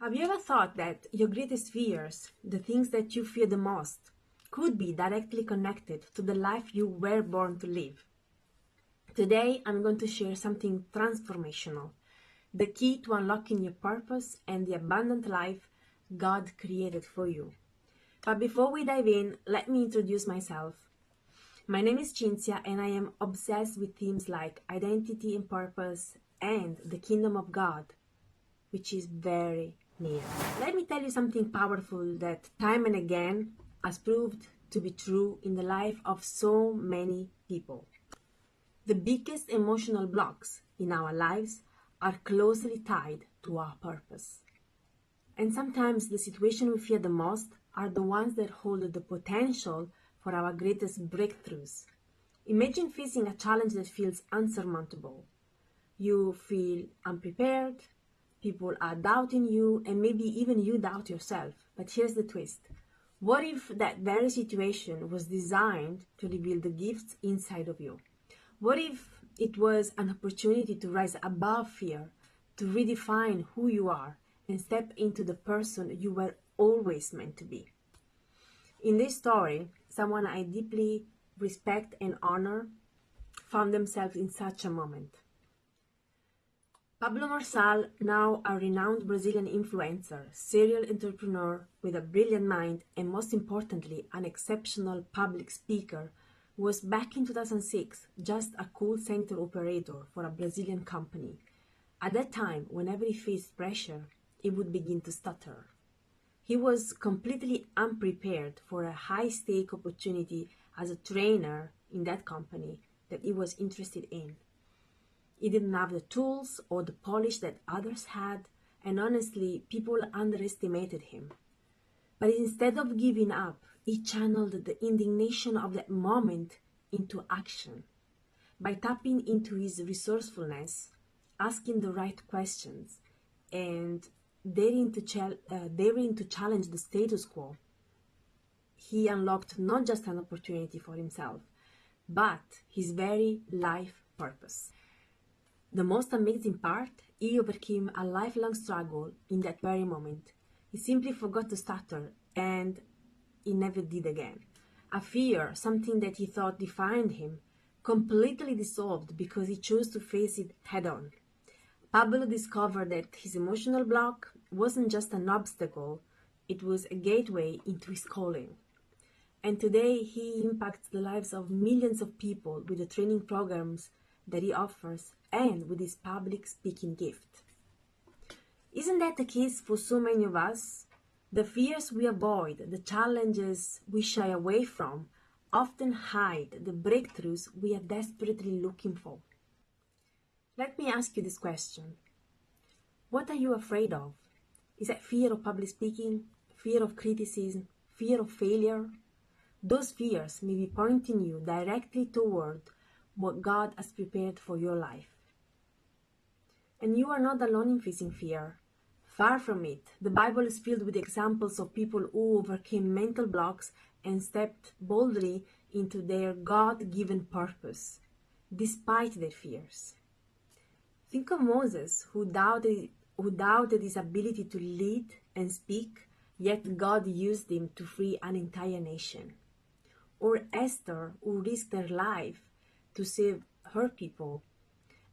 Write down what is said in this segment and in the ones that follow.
Have you ever thought that your greatest fears, the things that you fear the most, could be directly connected to the life you were born to live? Today, I'm going to share something transformational, the key to unlocking your purpose and the abundant life God created for you. But before we dive in, let me introduce myself. My name is Cinzia, and I am obsessed with themes like identity and purpose and the kingdom of God, which is very near. Let me tell you something powerful that time and again has proved to be true in the life of so many people. The biggest emotional blocks in our lives are closely tied to our purpose. And sometimes the situation we fear the most are the ones that hold the potential for our greatest breakthroughs. Imagine facing a challenge that feels unsurmountable. You feel unprepared, people are doubting you, and maybe even you doubt yourself. But here's the twist. What if that very situation was designed to reveal the gifts inside of you? What if it was an opportunity to rise above fear, to redefine who you are, and step into the person you were always meant to be? In this story, someone I deeply respect and honor found themselves in such a moment. Pablo Marçal, now a renowned Brazilian influencer, serial entrepreneur with a brilliant mind, and most importantly, an exceptional public speaker, was back in 2006 just a call center operator for a Brazilian company. At that time, whenever he faced pressure, he would begin to stutter. He was completely unprepared for a high-stake opportunity as a trainer in that company that he was interested in. He didn't have the tools or the polish that others had, and honestly, people underestimated him. But instead of giving up, he channeled the indignation of that moment into action. By tapping into his resourcefulness, asking the right questions, and daring to challenge the status quo, he unlocked not just an opportunity for himself, but his very life purpose. The most amazing part, he overcame a lifelong struggle in that very moment. He simply forgot to stutter, and he never did again. A fear, something that he thought defined him, completely dissolved because he chose to face it head-on. Pablo discovered that his emotional block wasn't just an obstacle, it was a gateway into his calling. And today he impacts the lives of millions of people with the training programs that he offers and with his public speaking gift. Isn't that the case for so many of us? The fears we avoid, the challenges we shy away from, often hide the breakthroughs we are desperately looking for. Let me ask you this question. What are you afraid of? Is that fear of public speaking, fear of criticism, fear of failure? Those fears may be pointing you directly toward what God has prepared for your life. And you are not alone in facing fear. Far from it. The Bible is filled with examples of people who overcame mental blocks and stepped boldly into their God-given purpose, despite their fears. Think of Moses, who doubted his ability to lead and speak, yet God used him to free an entire nation. Or Esther, who risked her life to save her people.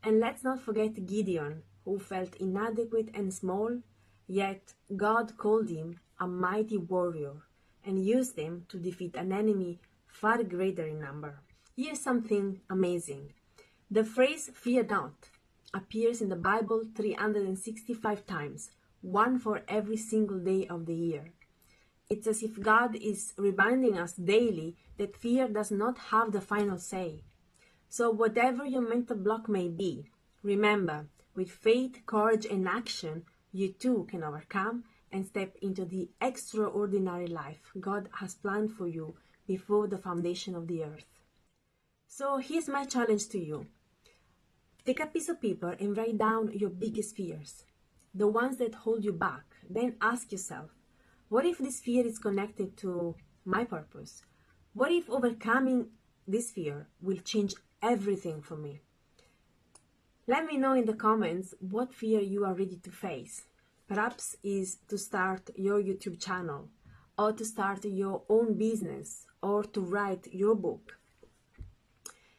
And let's not forget Gideon, who felt inadequate and small, yet God called him a mighty warrior and used him to defeat an enemy far greater in number. Here's something amazing. The phrase "fear not" appears in the Bible 365 times, one for every single day of the year. It's as if God is reminding us daily that fear does not have the final say. So whatever your mental block may be, remember, with faith, courage, and action, you too can overcome and step into the extraordinary life God has planned for you before the foundation of the earth. So here's my challenge to you. Take a piece of paper and write down your biggest fears, the ones that hold you back. Then ask yourself, what if this fear is connected to my purpose? What if overcoming this fear will change everything for me? Let me know in the comments what fear you are ready to face. Perhaps is to start your YouTube channel, or to start your own business, or to write your book.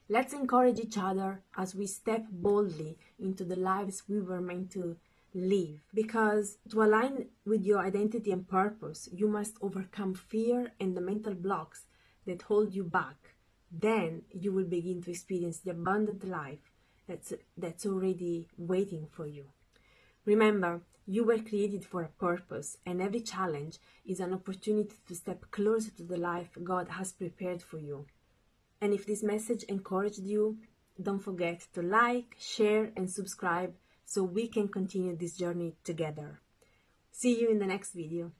Let's encourage each other as we step boldly into the lives we were meant to live. Because to align with your identity and purpose, you must overcome fear and the mental blocks that hold you back. Then you will begin to experience the abundant life that's already waiting for you. Remember, you were created for a purpose, and every challenge is an opportunity to step closer to the life God has prepared for you. And if this message encouraged you, don't forget to like, share, and subscribe so we can continue this journey together. See you in the next video.